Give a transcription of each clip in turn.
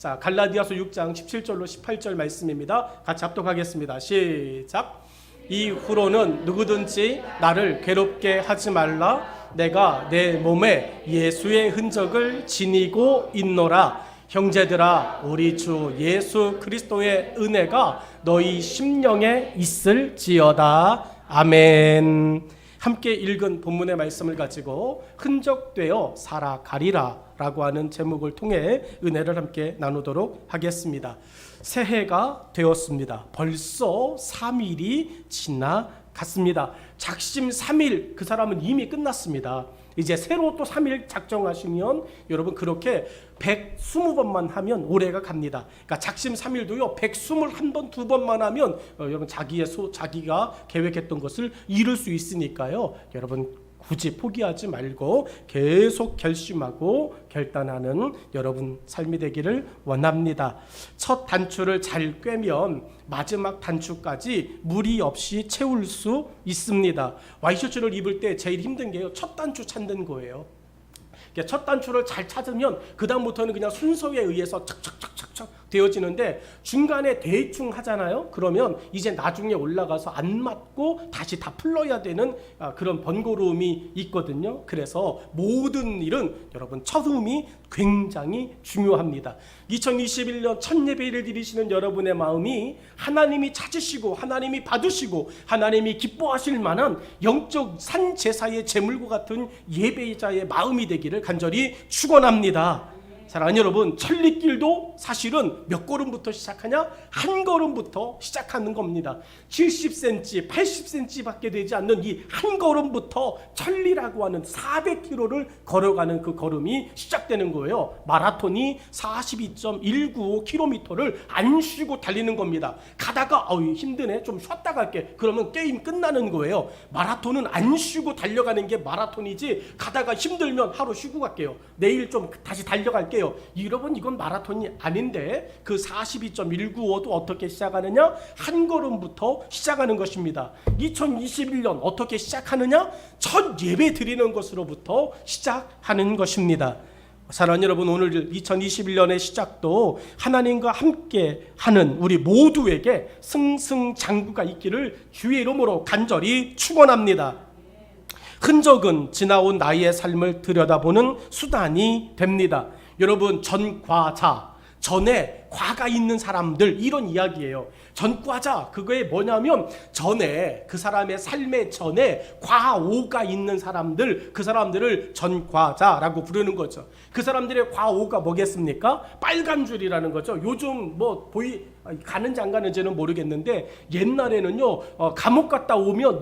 자, 갈라디아서 6장 17절로 18절 말씀입니다. 같이 합독하겠습니다. 시작. 이후로는 누구든지 나를 괴롭게 하지 말라. 내가 내 몸에 예수의 흔적을 지니고 있노라. 형제들아, 우리 주 예수 그리스도의 은혜가 너희 심령에 있을지어다. 아멘. 함께 읽은 본문의 말씀을 가지고 흔적되어 살아가리라 라고 하는 제목을 통해 은혜를 함께 나누도록 하겠습니다. 새해가 되었습니다. 벌써 3일이 지나갔습니다. 작심 3일, 그 사람은 이미 끝났습니다. 이제 새로 또 3일 작정하시면 여러분 그렇게 120번만 하면 올해가 갑니다. 그러니까 작심 3일도요 121번, 2번만 하면 여러분 자기가 계획했던 것을 이룰 수 있으니까요. 여러분 굳이 포기하지 말고 계속 결심하고 결단하는 여러분 삶이 되기를 원합니다. 첫 단추를 잘 꿰면 마지막 단추까지 무리 없이 채울 수 있습니다. 와이셔츠를 입을 때 제일 힘든 게요, 첫 단추 찾는 거예요. 첫 단추를 잘 찾으면 그 다음부터는 그냥 순서에 의해서 착착착착착 되어지는데 중간에 대충 하잖아요. 그러면 이제 나중에 올라가서 안 맞고 다시 다 풀러야 되는 그런 번거로움이 있거든요. 그래서 모든 일은 여러분 처음이 굉장히 중요합니다. 2021년 첫 예배를 드리시는 여러분의 마음이 하나님이 찾으시고 하나님이 받으시고 하나님이 기뻐하실 만한 영적 산제사의 제물과 같은 예배자의 마음이 되기를 간절히 축원합니다. 사랑하는 여러분, 천리길도 사실은 몇 걸음부터 시작하냐? 한 걸음부터 시작하는 겁니다. 70cm, 80cm 밖에 되지 않는 이 한 걸음부터 천리라고 하는 400km를 걸어가는 그 걸음이 시작되는 거예요. 마라톤이 42.195km를 안 쉬고 달리는 겁니다. 가다가 힘드네, 좀 쉬었다 갈게, 그러면 게임 끝나는 거예요. 마라톤은 안 쉬고 달려가는 게 마라톤이지, 가다가 힘들면 하루 쉬고 갈게요, 내일 좀 다시 달려갈게요, 여러분 이건 마라톤이 아닌데, 그 42.195도 어떻게 시작하느냐? 한 걸음부터 시작하는 것입니다. 2021년 어떻게 시작하느냐? 첫 예배 드리는 것으로부터 시작하는 것입니다. 사랑하는 여러분, 오늘 2021년의 시작도 하나님과 함께 하는 우리 모두에게 승승장구가 있기를 주의 이름으로 간절히 축원합니다. 흔적은 지나온 나의 삶을 들여다보는 수단이 됩니다. 여러분, 전과자, 전에 과가 있는 사람들, 이런 이야기예요. 전과자, 그거에 뭐냐면 전에 그 사람의 삶의 전에 과오가 있는 사람들, 그 사람들을 전과자라고 부르는 거죠. 그 사람들의 과오가 뭐겠습니까? 빨간 줄이라는 거죠. 요즘 가는지 안 가는지는 모르겠는데, 옛날에는요 감옥 갔다 오면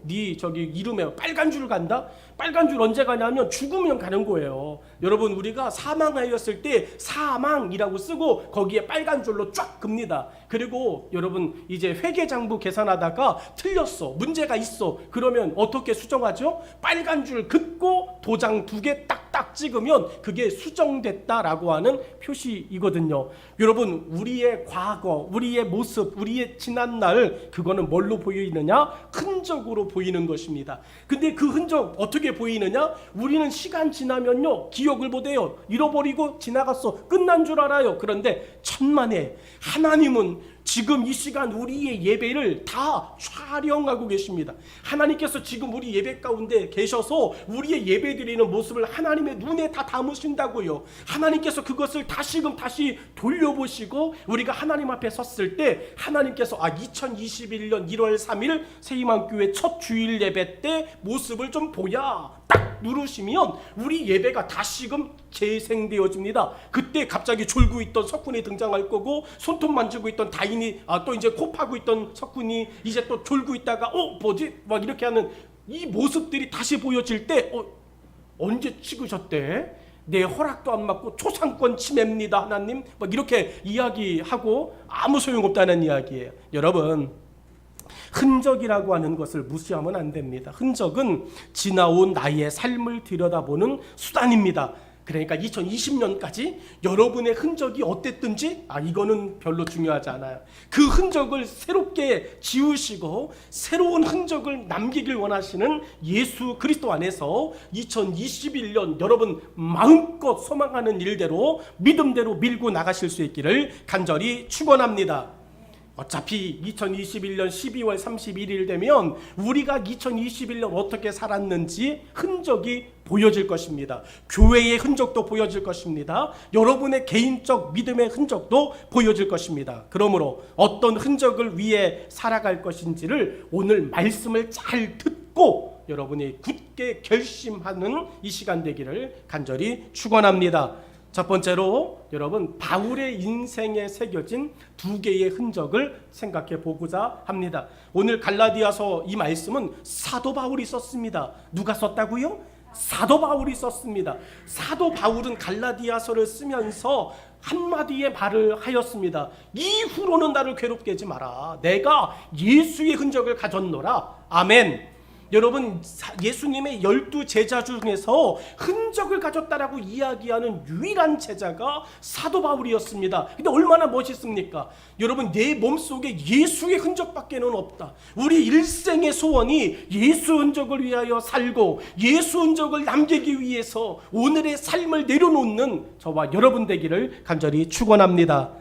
네 이름에 빨간 줄 간다? 빨간 줄 언제 가냐면 죽으면 가는 거예요. 여러분, 우리가 사망하였을 때 사망이라고 쓰고 거기에 빨간 줄로 쫙 긋습니다. 그리고 여러분, 이제 회계장부 계산하다가 틀렸어, 문제가 있어, 그러면 어떻게 수정하죠? 빨간 줄 긋고 도장 2개 딱딱 찍으면 그게 수정됐다라고 하는 표시이거든요. 여러분, 우리의 과거, 우리의 모습, 우리의 지난날, 그거는 뭘로 보이느냐? 흔적으로 보이는 것입니다. 근데 그 흔적 어떻게 보이느냐? 우리는 시간 지나면요 기억을 못해요. 잃어버리고 지나갔어, 끝난 줄 알아요. 그런데 천만에 하나님은 지금 이 시간 우리의 예배를 다 촬영하고 계십니다. 하나님께서 지금 우리 예배 가운데 계셔서 우리의 예배 드리는 모습을 하나님의 눈에 다 담으신다고요. 하나님께서 그것을 다시금 다시 돌려보시고 우리가 하나님 앞에 섰을 때 하나님께서 2021년 1월 3일 새희망교회 첫 주일 예배 때 모습을 좀 보야, 딱 누르시면 우리 예배가 다시금 재생되어집니다. 그때 갑자기 졸고 있던 석훈이 등장할 거고, 손톱 만지고 있던 다인이, 또 이제 코 파고 있던 석훈이 이제 또 졸고 있다가 뭐지? 막 이렇게 하는 이 모습들이 다시 보여질 때 언제 찍으셨대? 내 허락도 안 받고 초상권 침해입니다 하나님, 막 이렇게 이야기하고 아무 소용없다는 이야기예요. 여러분, 흔적이라고 하는 것을 무시하면 안 됩니다. 흔적은 지나온 나의 삶을 들여다보는 수단입니다. 그러니까 2020년까지 여러분의 흔적이 어땠든지 이거는 별로 중요하지 않아요. 그 흔적을 새롭게 지우시고 새로운 흔적을 남기길 원하시는 예수 그리스도 안에서 2021년 여러분 마음껏 소망하는 일대로 믿음대로 밀고 나가실 수 있기를 간절히 축원합니다. 어차피 2021년 12월 31일 되면 우리가 2021년 어떻게 살았는지 흔적이 보여질 것입니다. 교회의 흔적도 보여질 것입니다. 여러분의 개인적 믿음의 흔적도 보여질 것입니다. 그러므로 어떤 흔적을 위해 살아갈 것인지를 오늘 말씀을 잘 듣고 여러분이 굳게 결심하는 이 시간 되기를 간절히 축원합니다. 첫 번째로 여러분 바울의 인생에 새겨진 두 개의 흔적을 생각해 보고자 합니다. 오늘 갈라디아서 이 말씀은 사도 바울이 썼습니다. 누가 썼다고요? 사도 바울이 썼습니다. 사도 바울은 갈라디아서를 쓰면서 한마디의 말을 하였습니다. 이후로는 나를 괴롭게 하지 마라. 내가 예수의 흔적을 가졌노라. 아멘. 여러분 예수님의 12 제자 중에서 흔적을 가졌다라고 이야기하는 유일한 제자가 사도 바울이었습니다. 근데 얼마나 멋있습니까? 여러분 내 몸속에 예수의 흔적밖에는 없다. 우리 일생의 소원이 예수 흔적을 위하여 살고 예수 흔적을 남기기 위해서 오늘의 삶을 내려놓는 저와 여러분 되기를 간절히 축원합니다.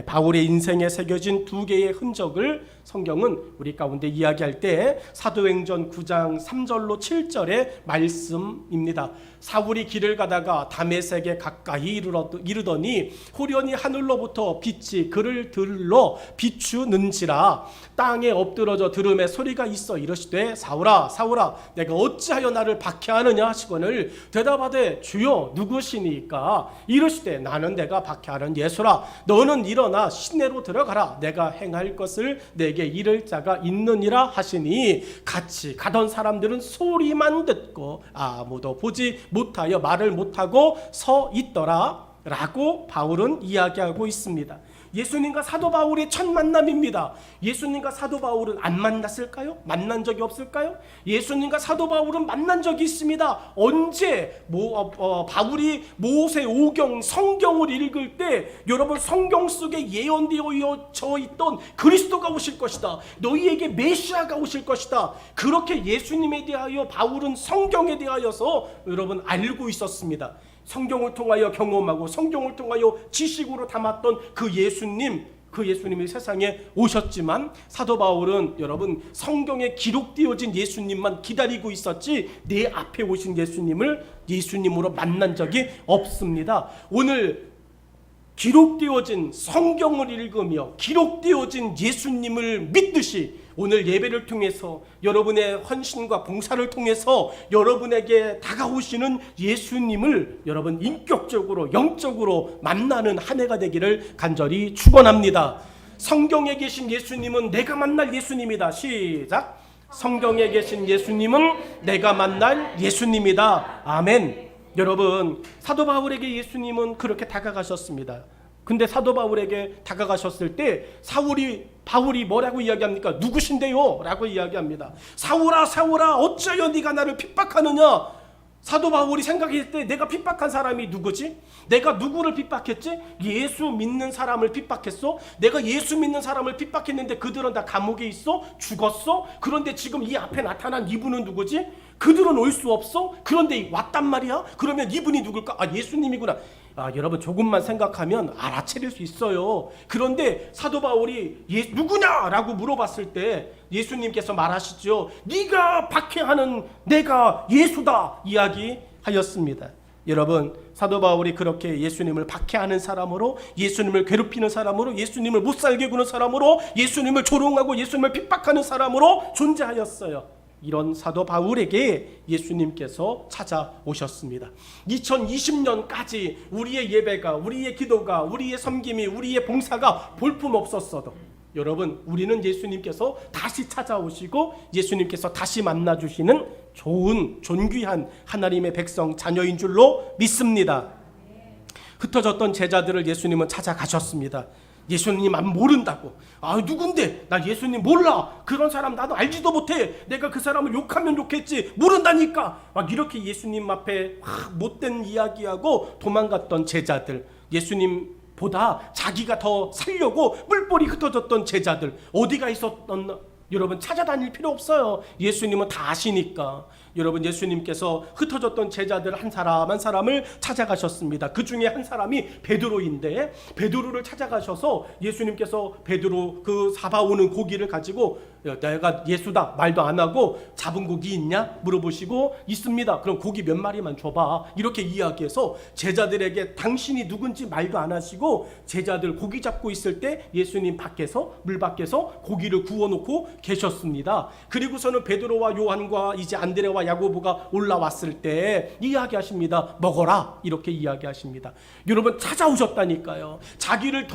바울의 인생에 새겨진 두 개의 흔적을 성경은 우리 가운데 이야기할 때 사도행전 9장 3절로 7절의 말씀입니다. 사울이 길을 가다가 다메섹에 가까이 이르더니 호련히 하늘로부터 빛이 그를 들러 비추는지라. 땅에 엎드러져 들음에 소리가 있어 이르시되 사울아 사울아 내가 어찌하여 나를 박해하느냐 하시거늘 대답하되 주여 누구시니까? 이르시되 나는 내가 박해하는 예수라. 너는 일어나 시내로 들어가라. 내가 행할 것을 내게 이를 자가 있느니라 하시니 같이 가던 사람들은 소리만 듣고 아무도 보지 못하여 말을 못하고 서 있더라 라고 바울은 이야기하고 있습니다. 예수님과 사도 바울의 첫 만남입니다. 예수님과 사도 바울은 안 만났을까요? 만난 적이 없을까요? 예수님과 사도 바울은 만난 적이 있습니다. 언제? 바울이 모세 오경 성경을 읽을 때 여러분 성경 속에 예언되어져 있던 그리스도가 오실 것이다. 너희에게 메시아가 오실 것이다. 그렇게 예수님에 대하여 바울은 성경에 대하여서 여러분 알고 있었습니다. 성경을 통하여 경험하고 성경을 통하여 지식으로 담았던 그 예수님이 세상에 오셨지만 사도 바울은 여러분 성경에 기록되어진 예수님만 기다리고 있었지 내 앞에 오신 예수님으로 만난 적이 없습니다. 오늘 기록되어진 성경을 읽으며 기록되어진 예수님을 믿듯이 오늘 예배를 통해서 여러분의 헌신과 봉사를 통해서 여러분에게 다가오시는 예수님을 여러분 인격적으로 영적으로 만나는 한 해가 되기를 간절히 축원합니다. 성경에 계신 예수님은 내가 만날 예수님이다. 시작. 성경에 계신 예수님은 내가 만날 예수님이다. 아멘. 여러분 사도 바울에게 예수님은 그렇게 다가가셨습니다. 근데 사도 바울에게 다가가셨을 때 바울이 뭐라고 이야기합니까? 누구신데요? 라고 이야기합니다. 사울아 사울아 어찌하여 네가 나를 핍박하느냐? 사도 바울이 생각했을 때 내가 핍박한 사람이 누구지? 내가 누구를 핍박했지? 예수 믿는 사람을 핍박했어? 내가 예수 믿는 사람을 핍박했는데 그들은 다 감옥에 있어? 죽었어? 그런데 지금 이 앞에 나타난 이분은 누구지? 그들은 올 수 없어? 그런데 왔단 말이야? 그러면 이분이 누굴까? 예수님이구나. 여러분 조금만 생각하면 알아차릴 수 있어요. 그런데 사도 바울이 누구냐라고 물어봤을 때 예수님께서 말하시죠. 네가 박해하는 내가 예수다 이야기하였습니다. 여러분 사도 바울이 그렇게 예수님을 박해하는 사람으로 예수님을 괴롭히는 사람으로 예수님을 못살게 구는 사람으로 예수님을 조롱하고 예수님을 핍박하는 사람으로 존재하였어요. 이런 사도 바울에게 예수님께서 찾아오셨습니다. 2020년까지 우리의 예배가 우리의 기도가 우리의 섬김이 우리의 봉사가 볼품없었어도 여러분 우리는 예수님께서 다시 찾아오시고 예수님께서 다시 만나주시는 좋은 존귀한 하나님의 백성 자녀인 줄로 믿습니다. 흩어졌던 제자들을 예수님은 찾아가셨습니다. 예수님 안 모른다고. 누군데? 나 예수님 몰라. 그런 사람 나도 알지도 못해. 내가 그 사람을 욕하면 욕했지. 모른다니까. 막 이렇게 예수님 앞에 못된 이야기하고 도망갔던 제자들. 예수님보다 자기가 더 살려고 뿔뿔이 흩어졌던 제자들. 어디가 있었던, 여러분 찾아다닐 필요 없어요. 예수님은 다 아시니까. 여러분, 예수님께서 흩어졌던 제자들 한 사람 한 사람을 찾아가셨습니다. 그 중에 한 사람이 베드로인데, 베드로를 찾아가셔서 예수님께서 베드로 그 잡아오는 고기를 가지고 내가 예수다 말도 안 하고 잡은 고기 있냐 물어보시고 있습니다. 그럼 고기 몇 마리만 줘봐. 이렇게 이야기해서 제자들에게 당신이 누군지 말도 안 하시고 제자들 고기 잡고 있을 때 예수님 밖에서 물 밖에서 고기를 구워놓고 계셨습니다. 그리고서는 베드로와 요한과 이제 안드레와 야고보가 올라왔을 때 이야기하십니다. 먹어라. 이렇게 이야기하십니다. 여러분, 찾아오셨다니까요. 자기를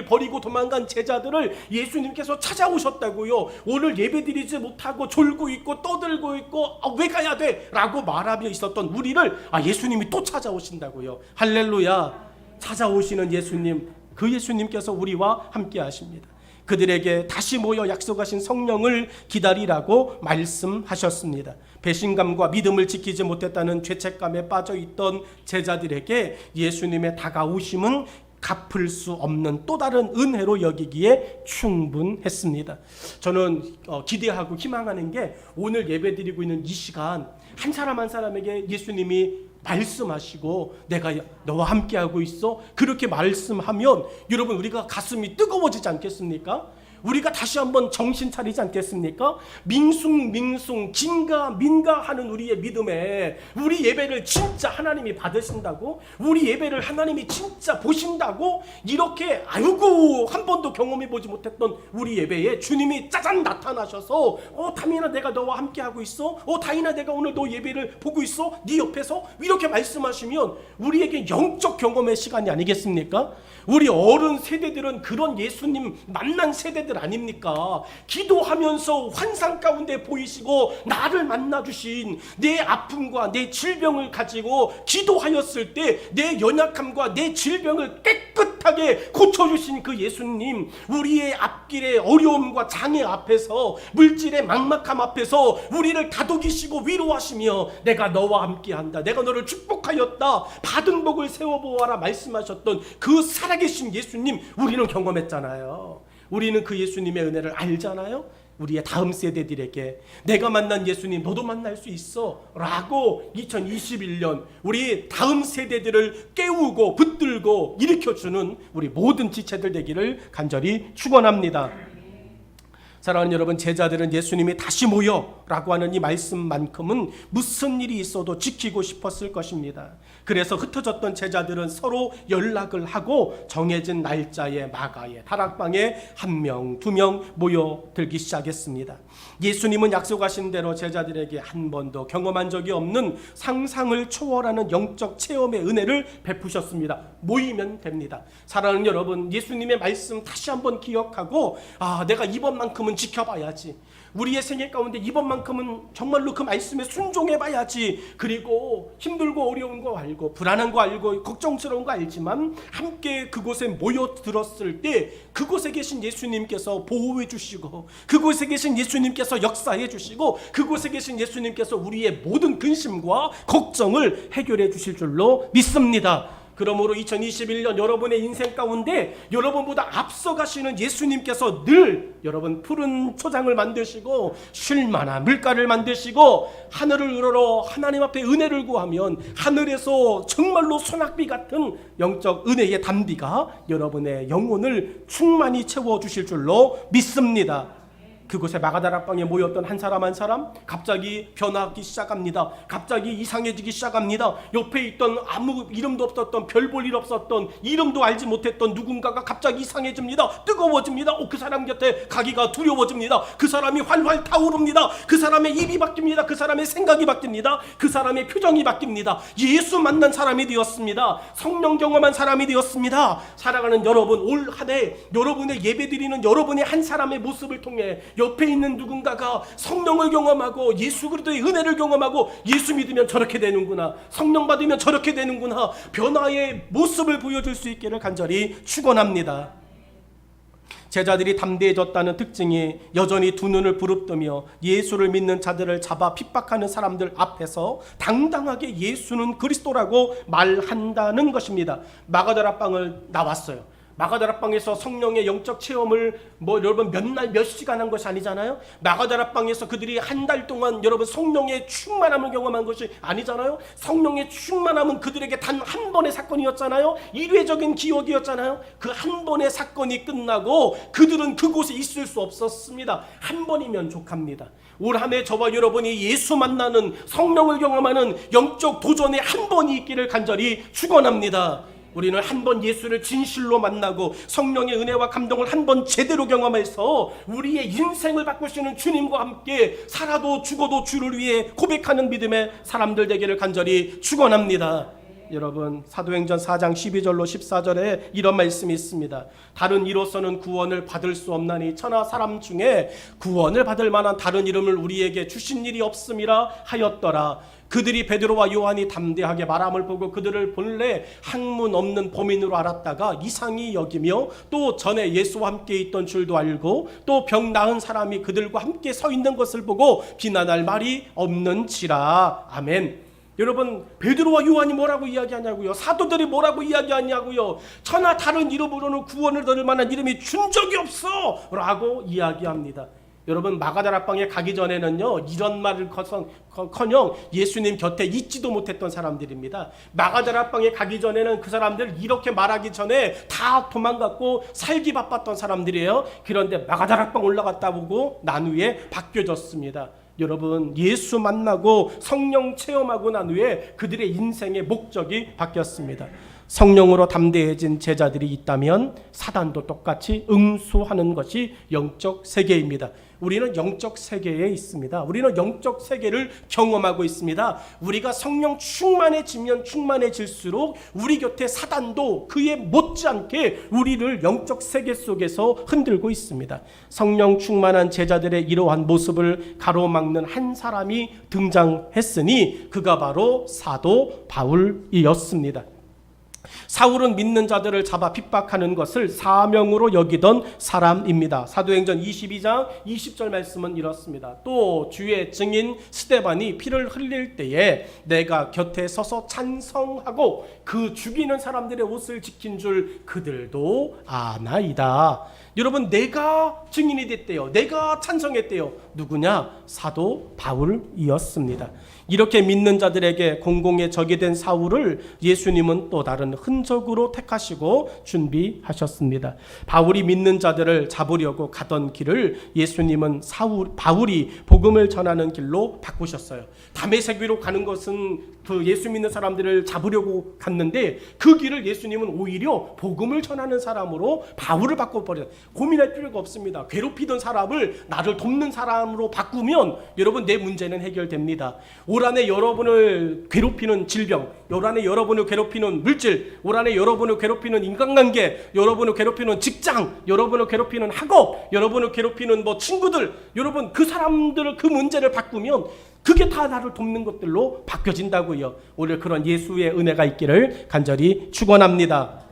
버리고 도망간 제자들을 예수님께서 찾아오셨다고요. 오늘 예배드리지 못하고 졸고 있고 떠들고 있고 왜 가야 돼? 라고 말하며 있었던 우리를 예수님이 또 찾아오신다고요. 할렐루야. 찾아오시는 예수님, 그 예수님께서 우리와 함께 하십니다. 그들에게 다시 모여 약속하신 성령을 기다리라고 말씀하셨습니다. 배신감과 믿음을 지키지 못했다는 죄책감에 빠져있던 제자들에게 예수님의 다가오심은 갚을 수 없는 또 다른 은혜로 여기기에 충분했습니다. 저는 기대하고 희망하는 게 오늘 예배드리고 있는 이 시간 한 사람 한 사람에게 예수님이 말씀하시고 내가 너와 함께하고 있어 그렇게 말씀하면 여러분 우리가 가슴이 뜨거워지지 않겠습니까? 우리가 다시 한번 정신 차리지 않겠습니까? 밍숭밍숭 긴가민가하는 우리의 믿음에 우리 예배를 진짜 하나님이 받으신다고, 우리 예배를 하나님이 진짜 보신다고, 이렇게 아이고 한 번도 경험해 보지 못했던 우리 예배에 주님이 짜잔 나타나셔서 다민아 내가 너와 함께하고 있어, 다인아 내가 오늘 너 예배를 보고 있어, 네 옆에서 이렇게 말씀하시면 우리에게 영적 경험의 시간이 아니겠습니까? 우리 어른 세대들은 그런 예수님 만난 세대들 아닙니까? 기도하면서 환상 가운데 보이시고 나를 만나주신 내 아픔과 내 질병을 가지고 기도하였을 때 내 연약함과 내 질병을 깨끗하게 고쳐주신 그 예수님, 우리의 앞길의 어려움과 장애 앞에서, 물질의 막막함 앞에서 우리를 다독이시고 위로하시며 내가 너와 함께한다, 내가 너를 축복하였다, 받은 복을 세워보아라 말씀하셨던 그 살아계신 예수님 우리는 경험했잖아요. 우리는 그 예수님의 은혜를 알잖아요. 우리의 다음 세대들에게 내가 만난 예수님 너도 만날 수 있어 라고 2021년 우리 다음 세대들을 깨우고 붙들고 일으켜주는 우리 모든 지체들 되기를 간절히 축원합니다. 사랑하는 여러분, 제자들은 예수님이 다시 모여 라고 하는 이 말씀만큼은 무슨 일이 있어도 지키고 싶었을 것입니다. 그래서 흩어졌던 제자들은 서로 연락을 하고 정해진 날짜에 마가에 다락방에 1명, 2명 모여들기 시작했습니다. 예수님은 약속하신 대로 제자들에게 한 번도 경험한 적이 없는 상상을 초월하는 영적 체험의 은혜를 베푸셨습니다. 모이면 됩니다. 사랑하는 여러분, 예수님의 말씀 다시 한번 기억하고 내가 이번만큼은 지켜봐야지, 우리의 생애 가운데 이번만큼은 정말로 그 말씀에 순종해봐야지, 그리고 힘들고 어려운 거 알고 불안한 거 알고 걱정스러운 거 알지만 함께 그곳에 모여들었을 때 그곳에 계신 예수님께서 보호해 주시고 그곳에 계신 예수님께서 역사해 주시고 그곳에 계신 예수님께서 우리의 모든 근심과 걱정을 해결해 주실 줄로 믿습니다. 그러므로 2021년 여러분의 인생 가운데 여러분보다 앞서가시는 예수님께서 늘 여러분 푸른 초장을 만드시고 쉴만한 물가를 만드시고 하늘을 우러러 하나님 앞에 은혜를 구하면 하늘에서 정말로 소낙비 같은 영적 은혜의 단비가 여러분의 영혼을 충만히 채워주실 줄로 믿습니다. 그곳에 마가다락방에 모였던 한 사람 한 사람 갑자기 변하기 시작합니다. 갑자기 이상해지기 시작합니다. 옆에 있던 아무 이름도 없었던, 별 볼 일 없었던, 이름도 알지 못했던 누군가가 갑자기 이상해집니다. 뜨거워집니다. 그 사람 곁에 가기가 두려워집니다. 그 사람이 활활 타오릅니다. 그 사람의 입이 바뀝니다. 그 사람의 생각이 바뀝니다. 그 사람의 표정이 바뀝니다. 예수 만난 사람이 되었습니다. 성령 경험한 사람이 되었습니다. 사랑하는 여러분, 올 한 해 여러분의 예배드리는 여러분의 한 사람의 모습을 통해 옆에 있는 누군가가 성령을 경험하고 예수 그리스도의 은혜를 경험하고 예수 믿으면 저렇게 되는구나, 성령 받으면 저렇게 되는구나, 변화의 모습을 보여줄 수 있기를 간절히 축원합니다. 제자들이 담대해졌다는 특징이 여전히 두 눈을 부릅뜨며 예수를 믿는 자들을 잡아 핍박하는 사람들 앞에서 당당하게 예수는 그리스도라고 말한다는 것입니다. 마가다락방을 나왔어요. 마가다락방에서 성령의 영적 체험을 여러분 몇 날 몇 시간 한 것이 아니잖아요. 마가다락방에서 그들이 한 달 동안 여러분 성령의 충만함을 경험한 것이 아니잖아요. 성령의 충만함은 그들에게 단 한 번의 사건이었잖아요. 일회적인 기억이었잖아요. 그 한 번의 사건이 끝나고 그들은 그곳에 있을 수 없었습니다. 한 번이면 족합니다. 올 한 해 저와 여러분이 예수 만나는 성령을 경험하는 영적 도전에 한 번이 있기를 간절히 축원합니다. 우리는 한 번 예수를 진실로 만나고 성령의 은혜와 감동을 한 번 제대로 경험해서 우리의 인생을 바꾸시는 주님과 함께 살아도 죽어도 주를 위해 고백하는 믿음의 사람들 되기를 간절히 축원합니다. 여러분 사도행전 4장 12절로 14절에 이런 말씀이 있습니다. 다른 이로서는 구원을 받을 수 없나니 천하 사람 중에 구원을 받을 만한 다른 이름을 우리에게 주신 일이 없음이라 하였더라. 그들이 베드로와 요한이 담대하게 말함을 보고 그들을 본래 학문 없는 범인으로 알았다가 이상히 여기며 또 전에 예수와 함께 있던 줄도 알고 또 병 나은 사람이 그들과 함께 서 있는 것을 보고 비난할 말이 없는지라. 아멘. 여러분 베드로와 요한이 뭐라고 이야기하냐고요? 사도들이 뭐라고 이야기하냐고요? 천하 다른 이름으로는 구원을 얻을 만한 이름이 준 적이 없어 라고 이야기합니다. 여러분 마가다락방에 가기 전에는요 이런 말을 커녕 예수님 곁에 있지도 못했던 사람들입니다. 마가다락방에 가기 전에는 그 사람들 이렇게 말하기 전에 다 도망갔고 살기 바빴던 사람들이에요. 그런데 마가다락방 올라갔다 보고 난 후에 바뀌어졌습니다. 여러분 예수 만나고 성령 체험하고 난 후에 그들의 인생의 목적이 바뀌었습니다. 성령으로 담대해진 제자들이 있다면 사단도 똑같이 응수하는 것이 영적 세계입니다. 우리는 영적 세계에 있습니다. 우리는 영적 세계를 경험하고 있습니다. 우리가 성령 충만해지면 충만해질수록 우리 곁에 사단도 그에 못지않게 우리를 영적 세계 속에서 흔들고 있습니다. 성령 충만한 제자들의 이러한 모습을 가로막는 한 사람이 등장했으니 그가 바로 사도 바울이었습니다. 사울은 믿는 자들을 잡아 핍박하는 것을 사명으로 여기던 사람입니다. 사도행전 22장 20절 말씀은 이렇습니다. 또 주의 증인 스데반이 피를 흘릴 때에 내가 곁에 서서 찬성하고 그 죽이는 사람들의 옷을 지킨 줄 그들도 아나이다. 여러분 내가 증인이 됐대요. 내가 찬성했대요. 누구냐? 사도 바울이었습니다. 이렇게 믿는 자들에게 공공의 적이 된 사울을 예수님은 또 다른 흔적으로 택하시고 준비하셨습니다. 바울이 믿는 자들을 잡으려고 가던 길을 예수님은 바울이 복음을 전하는 길로 바꾸셨어요. 다메섹으로 가는 것은 그 예수 믿는 사람들을 잡으려고 갔는데 그 길을 예수님은 오히려 복음을 전하는 사람으로 바울을 바꿔버려요. 고민할 필요가 없습니다. 괴롭히던 사람을 나를 돕는 사람으로 바꾸면 여러분 내 문제는 해결됩니다. 올 한해 여러분을 괴롭히는 질병, 올 한해 여러분을 괴롭히는 물질, 올 한해 여러분을 괴롭히는 인간관계, 여러분을 괴롭히는 직장, 여러분을 괴롭히는 학업, 여러분을 괴롭히는 친구들, 여러분 그 사람들을 그 문제를 바꾸면 그게 다 나를 돕는 것들로 바뀌어진다고요. 오늘 그런 예수의 은혜가 있기를 간절히 축원합니다.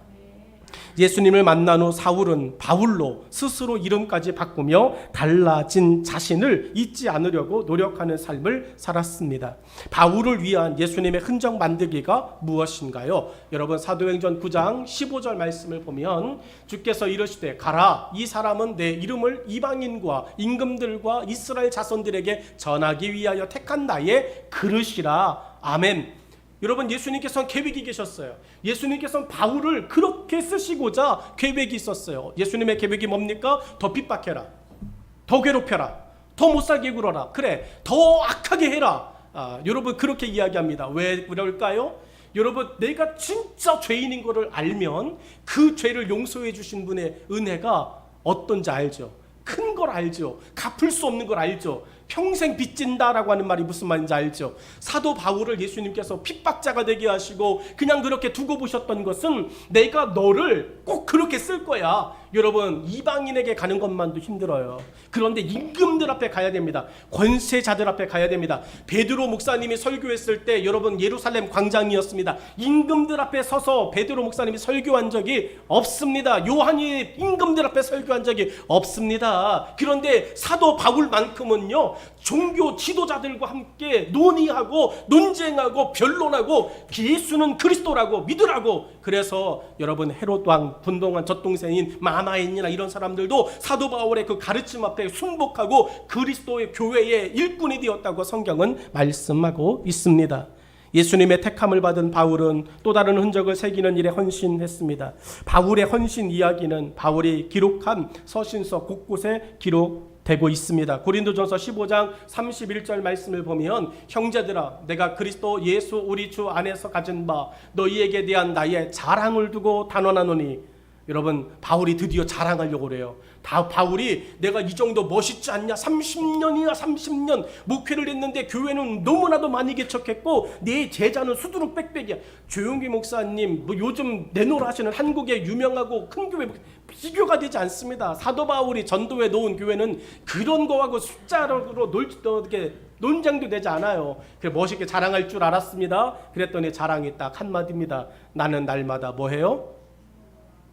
예수님을 만난 후 사울은 바울로 스스로 이름까지 바꾸며 달라진 자신을 잊지 않으려고 노력하는 삶을 살았습니다. 바울을 위한 예수님의 흔적 만들기가 무엇인가요? 여러분 사도행전 9장 15절 말씀을 보면 주께서 이르시되 가라 이 사람은 내 이름을 이방인과 임금들과 이스라엘 자손들에게 전하기 위하여 택한 나의 그릇이라. 아멘. 여러분 예수님께서는 계획이 계셨어요. 예수님께서는 바울을 그렇게 쓰시고자 계획이 있었어요. 예수님의 계획이 뭡니까? 더 핍박해라, 더 괴롭혀라, 더 못살게 굴어라, 그래 더 악하게 해라. 여러분 그렇게 이야기합니다. 왜 그럴까요? 여러분 내가 진짜 죄인인 것을 알면 그 죄를 용서해 주신 분의 은혜가 어떤지 알죠. 큰 걸 알죠. 갚을 수 없는 걸 알죠. 평생 빚진다라고 하는 말이 무슨 말인지 알죠? 사도 바울을 예수님께서 핍박자가 되게 하시고 그냥 그렇게 두고 보셨던 것은 내가 너를 꼭 그렇게 쓸 거야. 여러분, 이방인에게 가는 것만도 힘들어요. 그런데 임금들 앞에 가야 됩니다. 권세자들 앞에 가야 됩니다. 베드로 목사님이 설교했을 때 여러분 예루살렘 광장이었습니다. 임금들 앞에 서서 베드로 목사님이 설교한 적이 없습니다. 요한이 임금들 앞에 설교한 적이 없습니다. 그런데 사도 바울만큼은요, 종교 지도자들과 함께 논의하고 논쟁하고 변론하고 예수는 그리스도라고 믿으라고. 그래서 여러분 헤롯 왕 분동한 젖동생인 마나엔이나 이런 사람들도 사도 바울의 그 가르침 앞에 순복하고 그리스도의 교회의 일꾼이 되었다고 성경은 말씀하고 있습니다. 예수님의 택함을 받은 바울은 또 다른 흔적을 새기는 일에 헌신했습니다. 바울의 헌신 이야기는 바울이 기록한 서신서 곳곳에 기록되고 있습니다. 고린도전서 15장 31절 말씀을 보면 형제들아 내가 그리스도 예수 우리 주 안에서 가진 바 너희에게 대한 나의 자랑을 두고 단언하노니. 여러분, 바울이 드디어 자랑하려고 그래요. 바울이 내가 이 정도 멋있지 않냐? 30년 목회를 했는데 교회는 너무나도 많이 개척했고 내 제자는 수두룩 빽빽이야. 조용기 목사님 요즘 내노라 하시는 한국의 유명하고 큰 교회 비교가 되지 않습니다. 사도 바울이 전도해 놓은 교회는 그런 거하고 숫자로 이렇게 논쟁도 되지 않아요. 그래 멋있게 자랑할 줄 알았습니다. 그랬더니 자랑이 딱 한마디입니다. 나는 날마다 뭐해요?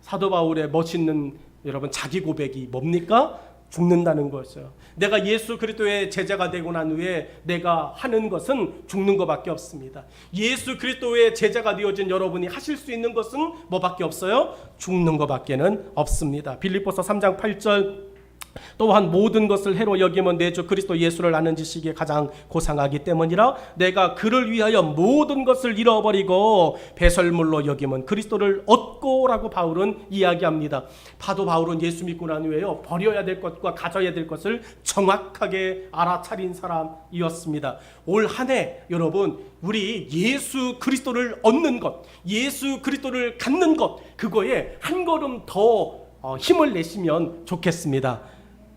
사도 바울의 멋있는 여러분 자기 고백이 뭡니까? 죽는다는 거였어요. 내가 예수 그리스도의 제자가 되고 난 후에 내가 하는 것은 죽는 것밖에 없습니다. 예수 그리스도의 제자가 되어진 여러분이 하실 수 있는 것은 뭐밖에 없어요? 죽는 것밖에는 없습니다. 빌립보서 3장 8절 또한 모든 것을 해로 여기면 내 주 그리스도 예수를 아는 지식이 가장 고상하기 때문이라 내가 그를 위하여 모든 것을 잃어버리고 배설물로 여기면 그리스도를 얻고라고 바울은 이야기합니다. 사도 바울은 예수 믿고 난 후에요 버려야 될 것과 가져야 될 것을 정확하게 알아차린 사람이었습니다. 올 한 해 여러분 우리 예수 그리스도를 얻는 것, 예수 그리스도를 갖는 것, 그거에 한 걸음 더 힘을 내시면 좋겠습니다.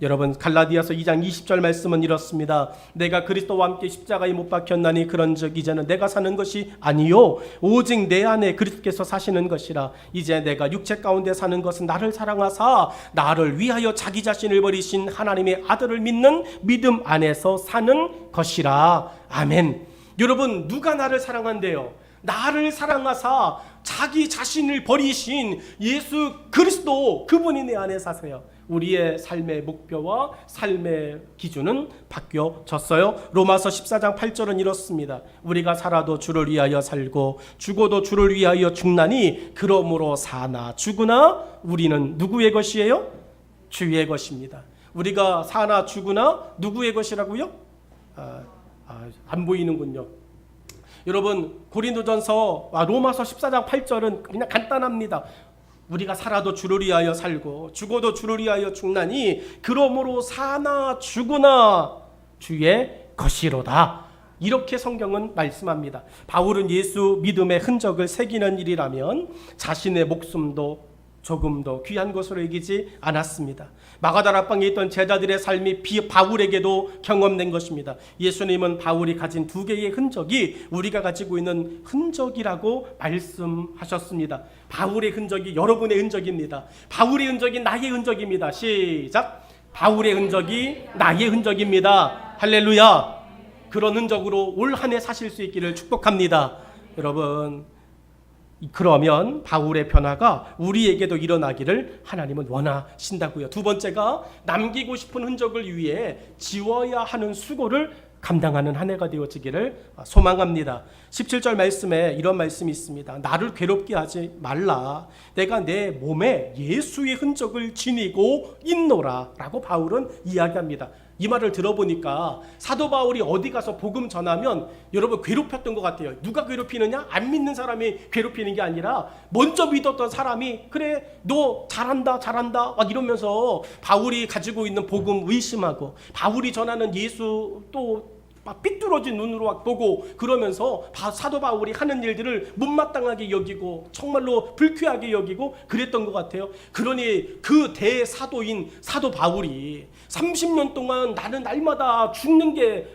여러분 갈라디아서 2장 20절 말씀은 이렇습니다. 내가 그리스도와 함께 십자가에 못 박혔나니 그런즉 이제는 내가 사는 것이 아니요 오직 내 안에 그리스도께서 사시는 것이라. 이제 내가 육체 가운데 사는 것은 나를 사랑하사 나를 위하여 자기 자신을 버리신 하나님의 아들을 믿는 믿음 안에서 사는 것이라. 아멘. 여러분 누가 나를 사랑한대요? 나를 사랑하사 자기 자신을 버리신 예수 그리스도, 그분이 내 안에 사세요. 우리의 삶의 목표와 삶의 기준은 바뀌어졌어요. 로마서 14장 8절은 이렇습니다. 우리가 살아도 주를 위하여 살고 죽어도 주를 위하여 죽나니 그러므로 사나 죽으나 우리는 누구의 것이에요? 주의 것입니다. 우리가 사나 죽으나 누구의 것이라고요? 안 보이는군요. 여러분 고린도전서 로마서 14장 8절은 그냥 간단합니다. 우리가 살아도 주를 위하여 살고 죽어도 주를 위하여 죽나니 그러므로 사나 죽으나 주의 것이로다. 이렇게 성경은 말씀합니다. 바울은 예수 믿음의 흔적을 새기는 일이라면 자신의 목숨도 조금도 귀한 것으로 여기지 않았습니다. 마가다락방에 있던 제자들의 삶이 바울에게도 경험된 것입니다. 예수님은 바울이 가진 두 개의 흔적이 우리가 가지고 있는 흔적이라고 말씀하셨습니다. 바울의 흔적이 여러분의 흔적입니다. 바울의 흔적이 나의 흔적입니다. 시작. 바울의 흔적이 나의 흔적입니다. 할렐루야. 그런 흔적으로 올 한 해 사실 수 있기를 축복합니다. 여러분 그러면 바울의 변화가 우리에게도 일어나기를 하나님은 원하신다고요. 두 번째가 남기고 싶은 흔적을 위해 지워야 하는 수고를 감당하는 한 해가 되어지기를 소망합니다. 17절 말씀에 이런 말씀이 있습니다. 나를 괴롭게 하지 말라. 내가 내 몸에 예수의 흔적을 지니고 있노라 라고 바울은 이야기합니다. 이 말을 들어보니까 사도 바울이 어디 가서 복음 전하면 여러분 괴롭혔던 것 같아요. 누가 괴롭히느냐? 안 믿는 사람이 괴롭히는 게 아니라 먼저 믿었던 사람이 그래 너 잘한다 막 이러면서 바울이 가지고 있는 복음 의심하고 바울이 전하는 예수 또 막 삐뚤어진 눈으로 보고 그러면서 사도 바울이 하는 일들을 못마땅하게 여기고 정말로 불쾌하게 여기고 그랬던 것 같아요. 그러니 그 대사도인 사도 바울이 30년 동안 나는 날마다 죽는 게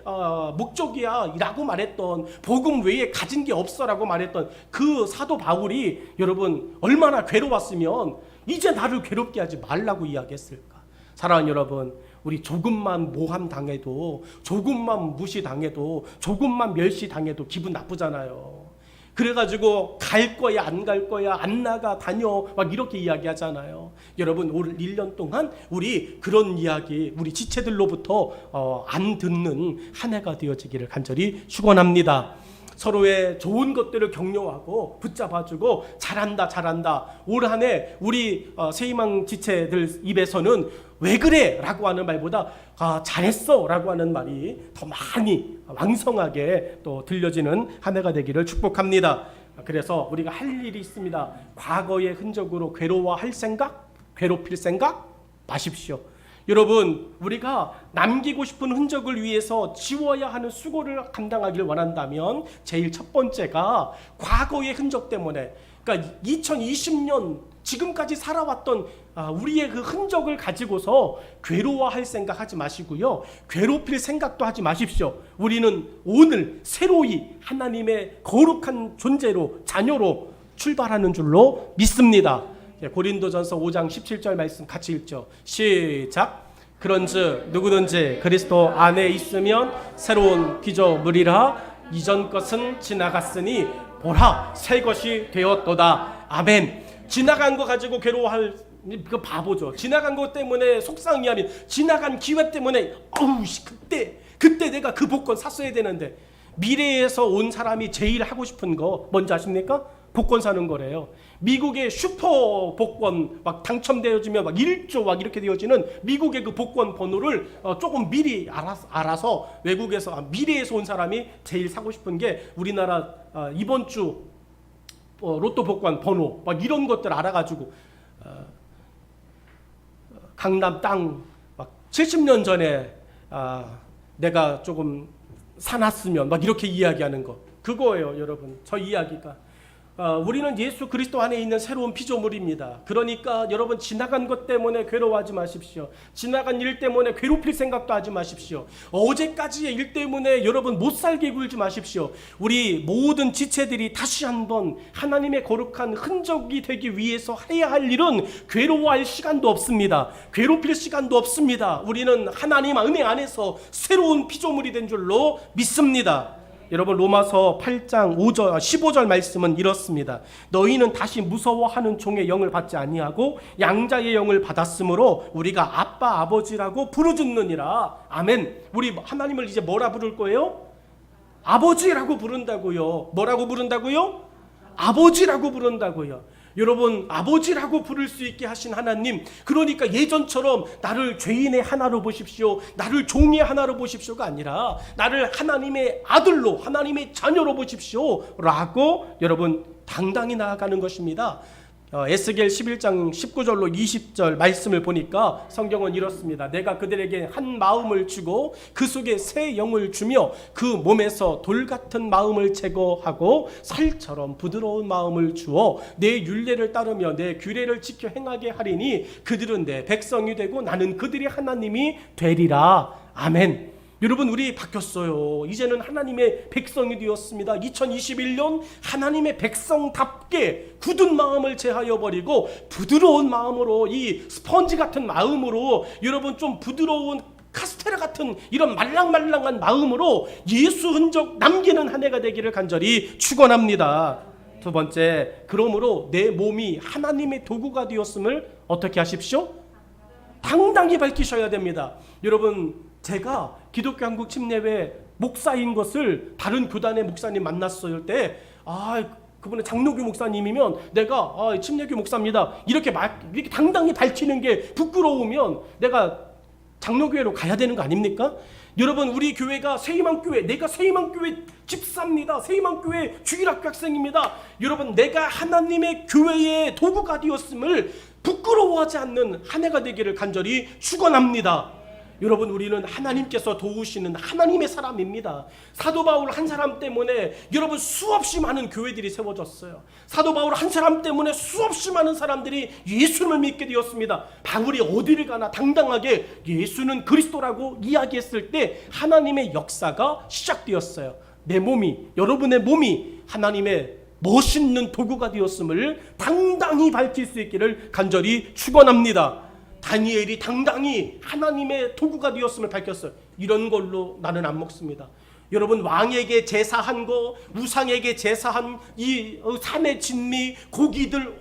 목적이야 라고 말했던, 복음 외에 가진 게 없어 라고 말했던 그 사도 바울이 여러분 얼마나 괴로웠으면 이제 나를 괴롭게 하지 말라고 이야기했을까. 사랑하는 여러분, 우리 조금만 모함당해도, 조금만 무시당해도, 조금만 멸시당해도 기분 나쁘잖아요. 그래가지고 갈 거야 안 갈 거야 안 나가 다녀 막 이렇게 이야기하잖아요. 여러분 올 1년 동안 우리 그런 이야기 우리 지체들로부터 안 듣는 한 해가 되어지기를 간절히 축원합니다. 서로의 좋은 것들을 격려하고 붙잡아주고 잘한다 올 한 해 우리 새희망 지체들 입에서는 왜 그래 라고 하는 말보다 잘했어 라고 하는 말이 더 많이 왕성하게 또 들려지는 한 해가 되기를 축복합니다. 그래서 우리가 할 일이 있습니다. 과거의 흔적으로 괴로워할 생각, 괴롭힐 생각 마십시오. 여러분 우리가 남기고 싶은 흔적을 위해서 지워야 하는 수고를 감당하기를 원한다면 제일 첫 번째가 과거의 흔적 때문에, 그러니까 2020년 지금까지 살아왔던 우리의 그 흔적을 가지고서 괴로워할 생각하지 마시고요. 괴롭힐 생각도 하지 마십시오. 우리는 오늘 새로이 하나님의 거룩한 존재로 자녀로 출발하는 줄로 믿습니다. 고린도전서 5장 17절 말씀 같이 읽죠. 시작. 그런즉 누구든지 그리스도 안에 있으면 새로운 피조물이라 이전 것은 지나갔으니 보라 새 것이 되었도다. 아멘. 지나간 거 가지고 괴로워할 그 바보죠. 지나간 것 때문에 속상해하면, 지나간 기회 때문에 그때 내가 그 복권 샀어야 되는데. 미래에서 온 사람이 제일 하고 싶은 거 뭔지 아십니까? 복권 사는 거래요. 미국의 슈퍼 복권 막 당첨되어지면 막 1조 막 이렇게 되어지는 미국의 그 복권 번호를 조금 미리 알아서 외국에서 미래에서 온 사람이 제일 사고 싶은 게 우리나라 이번 주 로또 복권 번호 막 이런 것들 알아가지고 강남 땅 막 70년 전에 내가 조금 사놨으면 막 이렇게 이야기하는 거 그거예요. 여러분 저 이야기가 우리는 예수 그리스도 안에 있는 새로운 피조물입니다. 그러니까 여러분 지나간 것 때문에 괴로워하지 마십시오. 지나간 일 때문에 괴롭힐 생각도 하지 마십시오. 어제까지의 일 때문에 여러분 못 살게 굴지 마십시오. 우리 모든 지체들이 다시 한번 하나님의 거룩한 흔적이 되기 위해서 해야 할 일은 괴로워할 시간도 없습니다. 괴롭힐 시간도 없습니다. 우리는 하나님 은혜 안에서 새로운 피조물이 된 줄로 믿습니다. 여러분 로마서 8장 15절 말씀은 이렇습니다. 너희는 다시 무서워하는 종의 영을 받지 아니하고 양자의 영을 받았으므로 우리가 아빠 아버지라고 부르짖느니라. 아멘. 우리 하나님을 이제 뭐라 부를 거예요? 아버지라고 부른다고요. 뭐라고 부른다고요? 아버지라고 부른다고요. 여러분 아버지라고 부를 수 있게 하신 하나님, 그러니까 예전처럼 나를 죄인의 하나로 보십시오, 나를 종의 하나로 보십시오가 아니라 나를 하나님의 아들로, 하나님의 자녀로 보십시오 라고 여러분 당당히 나아가는 것입니다. 에스겔 11장 19절로 20절 말씀을 보니까 성경은 이렇습니다. 내가 그들에게 한 마음을 주고 그 속에 새 영을 주며 그 몸에서 돌 같은 마음을 제거하고 살처럼 부드러운 마음을 주어 내 율례를 따르며 내 규례를 지켜 행하게 하리니 그들은 내 백성이 되고 나는 그들의 하나님이 되리라. 아멘. 여러분 우리 바뀌었어요. 이제는 하나님의 백성이 되었습니다. 2021년 하나님의 백성답게 굳은 마음을 제하여 버리고 부드러운 마음으로, 이 스펀지 같은 마음으로, 여러분 좀 부드러운 카스테라 같은 이런 말랑말랑한 마음으로 예수 흔적 남기는 한 해가 되기를 간절히 축원합니다. 두 번째, 그러므로 내 몸이 하나님의 도구가 되었음을 어떻게 하십시오? 당당히 밝히셔야 됩니다. 여러분 제가 기독교 한국 침례회 목사인 것을 다른 교단의 목사님 만났을 때 그분은 장로교 목사님이면 내가 침례교 목사입니다 이렇게 당당히 밝히는 게 부끄러우면 내가 장로교회로 가야 되는 거 아닙니까? 여러분 우리 교회가 새희망교회, 내가 새희망교회 집사입니다, 새희망교회 주일학교 학생입니다. 여러분 내가 하나님의 교회의 도구가 되었음을 부끄러워하지 않는 한 해가 되기를 간절히 축원합니다. 여러분, 우리는 하나님께서 도우시는 하나님의 사람입니다. 사도 바울 한 사람 때문에 여러분 수없이 많은 교회들이 세워졌어요. 사도 바울 한 사람 때문에 수없이 많은 사람들이 예수를 믿게 되었습니다. 바울이 어디를 가나 당당하게 예수는 그리스도라고 이야기했을 때 하나님의 역사가 시작되었어요. 내 몸이, 여러분의 몸이 하나님의 멋있는 도구가 되었음을 당당히 밝힐 수 있기를 간절히 축원합니다. 다니엘이 당당히 하나님의 도구가 되었음을 밝혔어요. 이런 걸로 나는 안 먹습니다. 여러분, 왕에게 제사한 거, 우상에게 제사한 이 산의 진미, 고기들,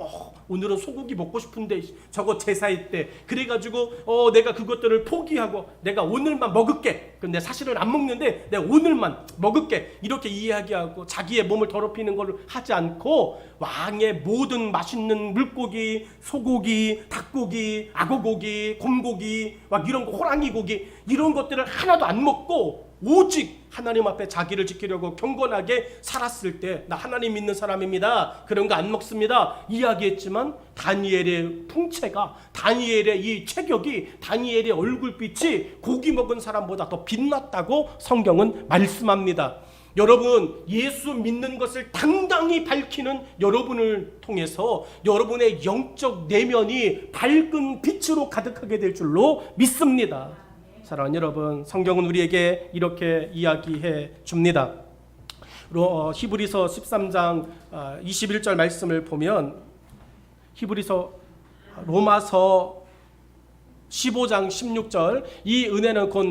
오늘은 소고기 먹고 싶은데 저거 제사했대. 그래가지고 내가 그것들을 포기하고 내가 오늘만 먹을게. 근데 사실은 안 먹는데 내가 오늘만 먹을게. 이렇게 이야기하고 자기의 몸을 더럽히는 걸 하지 않고 왕의 모든 맛있는 물고기, 소고기, 닭고기, 악어고기, 곰고기, 막 이런 거, 호랑이 고기, 이런 것들을 하나도 안 먹고 오직 하나님 앞에 자기를 지키려고 경건하게 살았을 때, 나 하나님 믿는 사람입니다, 그런 거 안 먹습니다 이야기했지만, 다니엘의 풍채가, 다니엘의 이 체격이, 다니엘의 얼굴빛이 고기 먹은 사람보다 더 빛났다고 성경은 말씀합니다. 여러분, 예수 믿는 것을 당당히 밝히는 여러분을 통해서 여러분의 영적 내면이 밝은 빛으로 가득하게 될 줄로 믿습니다. 사랑하는 여러분, 성경은 우리에게 이렇게 이야기해 줍니다. 히브리서 13장 21절 말씀을 보면, 로마서 15장 16절, 이 은혜는 곧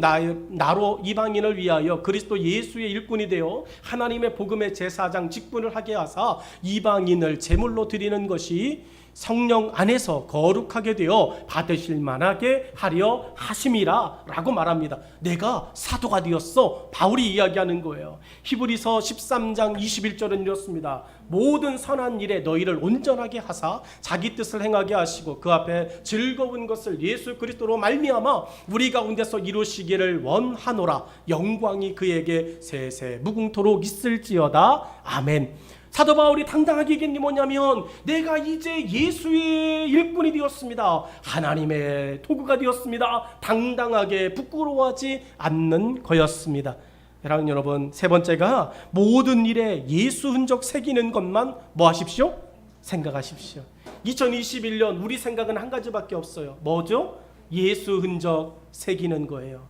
나로 이방인을 위하여 그리스도 예수의 일꾼이 되어 하나님의 복음의 제사장 직분을 하게 하사 이방인을 제물로 드리는 것이 성령 안에서 거룩하게 되어 받으실 만하게 하려 하심이라 라고 말합니다. 내가 사도가 되었어, 바울이 이야기하는 거예요. 히브리서 13장 21절은 이렇습니다. 모든 선한 일에 너희를 온전하게 하사 자기 뜻을 행하게 하시고 그 앞에 즐거운 것을 예수 그리스도로 말미암아 우리 가운데서 이루시기를 원하노라. 영광이 그에게 세세 무궁토록 있을지어다. 아멘. 사도 바울이 당당하게 얘기한 게 뭐냐면, 내가 이제 예수의 일꾼이 되었습니다. 하나님의 도구가 되었습니다. 당당하게 부끄러워하지 않는 거였습니다. 사랑하는 여러분, 세 번째가 모든 일에 예수 흔적 새기는 것만 뭐 하십시오? 생각하십시오. 2021년 우리 생각은 한 가지밖에 없어요. 뭐죠? 예수 흔적 새기는 거예요.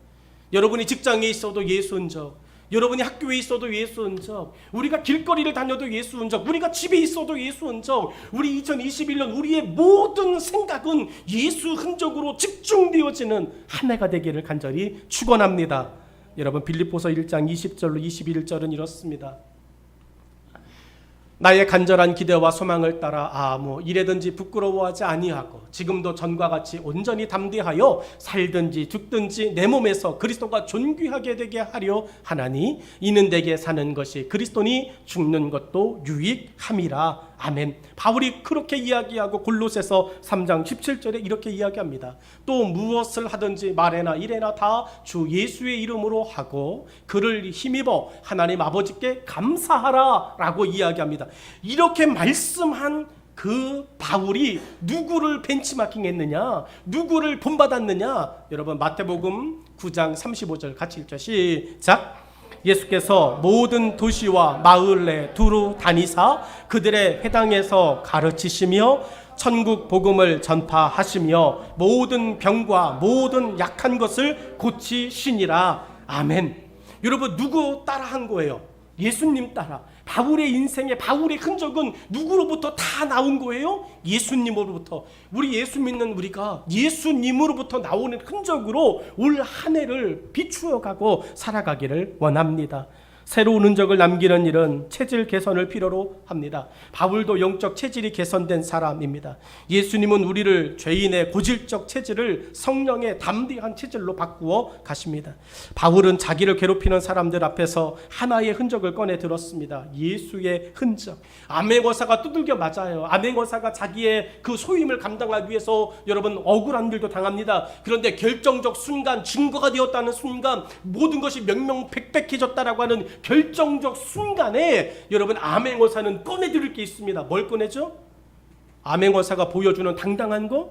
여러분이 직장에 있어도 예수 흔적, 여러분이 학교에 있어도 예수 흔적, 우리가 길거리를 다녀도 예수 흔적, 우리가 집에 있어도 예수 흔적, 우리 2021년 우리의 모든 생각은 예수 흔적으로 집중되어지는 한 해가 되기를 간절히 축원합니다. 여러분, 빌립보서 1장 20절로 21절은 이렇습니다. 나의 간절한 기대와 소망을 따라 아무 일에든지 부끄러워하지 아니하고 지금도 전과 같이 온전히 담대하여 살든지 죽든지 내 몸에서 그리스도가 존귀하게 되게 하려 하나니 이는 내게 사는 것이 그리스도니 죽는 것도 유익함이라. 아멘. 바울이 그렇게 이야기하고 골로새서 3장 17절에 이렇게 이야기합니다. 또 무엇을 하든지 말에나 일에나 다 주 예수의 이름으로 하고 그를 힘입어 하나님 아버지께 감사하라 라고 이야기합니다. 이렇게 말씀한 그 바울이 누구를 벤치마킹했느냐, 누구를 본받았느냐? 여러분, 마태복음 9장 35절 같이 읽죠. 시작. 예수께서 모든 도시와 마을에 두루 다니사 그들의 회당에서 가르치시며 천국 복음을 전파하시며 모든 병과 모든 약한 것을 고치시니라. 아멘. 여러분, 누구 따라한 거예요? 예수님 따라. 바울의 인생에 바울의 흔적은 누구로부터 다 나온 거예요? 예수님으로부터. 우리 예수 믿는 우리가 예수님으로부터 나오는 흔적으로 올 한 해를 비추어가고 살아가기를 원합니다. 새로운 흔적을 남기는 일은 체질 개선을 필요로 합니다. 바울도 영적 체질이 개선된 사람입니다. 예수님은 우리를 죄인의 고질적 체질을 성령의 담대한 체질로 바꾸어 가십니다. 바울은 자기를 괴롭히는 사람들 앞에서 하나의 흔적을 꺼내 들었습니다. 예수의 흔적. 암행어사가 두들겨 맞아요. 암행어사가 자기의 그 소임을 감당하기 위해서 여러분 억울한 일도 당합니다. 그런데 결정적 순간, 증거가 되었다는 순간, 모든 것이 명명백백해졌다라고 하는 결정적 순간에 여러분 암행어사는 꺼내드릴 게 있습니다. 뭘 꺼내죠? 암행어사가 보여주는 당당한 거?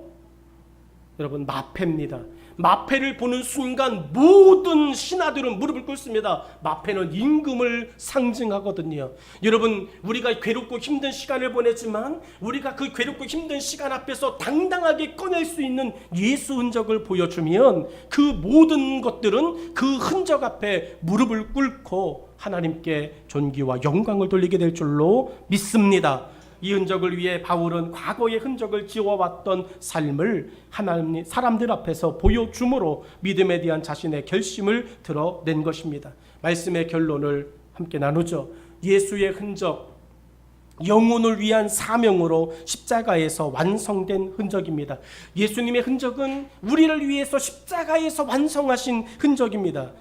여러분, 마패입니다. 마패를 보는 순간 모든 신하들은 무릎을 꿇습니다. 마패는 임금을 상징하거든요. 여러분, 우리가 괴롭고 힘든 시간을 보냈지만 우리가 그 괴롭고 힘든 시간 앞에서 당당하게 꺼낼 수 있는 예수 흔적을 보여주면 그 모든 것들은 그 흔적 앞에 무릎을 꿇고 하나님께 존귀와 영광을 돌리게 될 줄로 믿습니다. 이 흔적을 위해 바울은 과거의 흔적을 지워왔던 삶을 하나님 사람들 앞에서 보여줌으로 믿음에 대한 자신의 결심을 드러낸 것입니다. 말씀의 결론을 함께 나누죠. 예수의 흔적, 영혼을 위한 사명으로 십자가에서 완성된 흔적입니다. 예수님의 흔적은 우리를 위해서 십자가에서 완성하신 흔적입니다.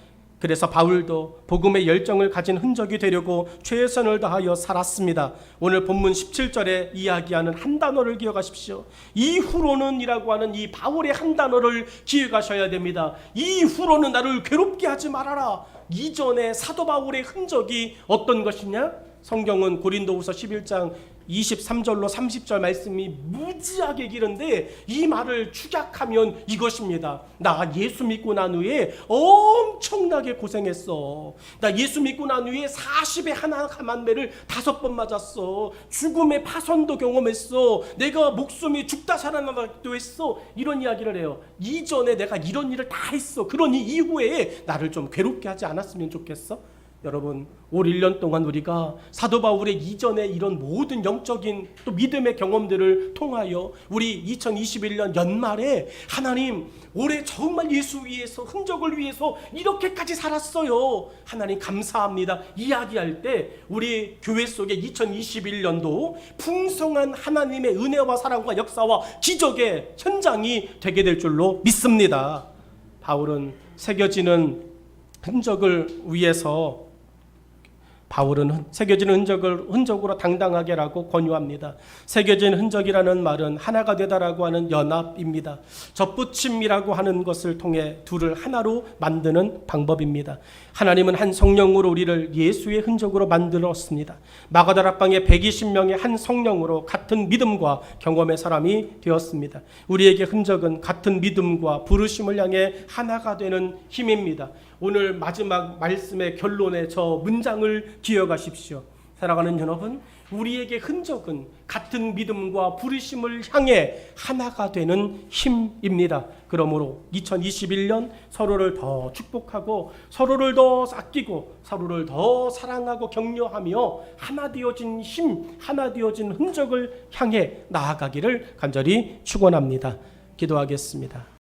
그래서 바울도 복음의 열정을 가진 흔적이 되려고 최선을 다하여 살았습니다. 오늘 본문 17절에 이야기하는 한 단어를 기억하십시오. 이후로는 이라고 하는 이 바울의 한 단어를 기억하셔야 됩니다. 이후로는 나를 괴롭게 하지 말아라. 이전에 사도 바울의 흔적이 어떤 것이냐? 성경은 고린도후서 11장 23절로 30절 말씀이 무지하게 길은데 이 말을 축약하면 이것입니다. 나 예수 믿고 난 후에 엄청나게 고생했어. 나 예수 믿고 난 후에 40에 하나 감한매를 5번 맞았어. 죽음의 파선도 경험했어. 내가 목숨이 죽다 살아나기도 했어. 이런 이야기를 해요. 이전에 내가 이런 일을 다 했어. 그러니 이후에 나를 좀 괴롭게 하지 않았으면 좋겠어. 여러분, 올 1년 동안 우리가 사도 바울의 이전에 이런 모든 영적인 또 믿음의 경험들을 통하여 우리 2021년 연말에 하나님, 올해 정말 예수 위해서 흔적을 위해서 이렇게까지 살았어요. 하나님 감사합니다. 이야기할 때 우리 교회 속에 2021년도 풍성한 하나님의 은혜와 사랑과 역사와 기적의 현장이 되게 될 줄로 믿습니다. 바울은 새겨지는 흔적을 위해서 바울은 새겨지는 흔적으로 당당하게라고 권유합니다. 새겨진 흔적이라는 말은 하나가 되다라고 하는 연합입니다. 접붙임이라고 하는 것을 통해 둘을 하나로 만드는 방법입니다. 하나님은 한 성령으로 우리를 예수의 흔적으로 만들었습니다. 마가다락방의 120명의 한 성령으로 같은 믿음과 경험의 사람이 되었습니다. 우리에게 흔적은 같은 믿음과 부르심을 향해 하나가 되는 힘입니다. 오늘 마지막 말씀의 결론에 저 문장을 기억하십시오. 사랑하는 여러분, 우리에게 흔적은 같은 믿음과 부르심을 향해 하나가 되는 힘입니다. 그러므로 2021년 서로를 더 축복하고 서로를 더 아끼고 서로를 더 사랑하고 격려하며 하나 되어진 힘, 하나 되어진 흔적을 향해 나아가기를 간절히 축원합니다. 기도하겠습니다.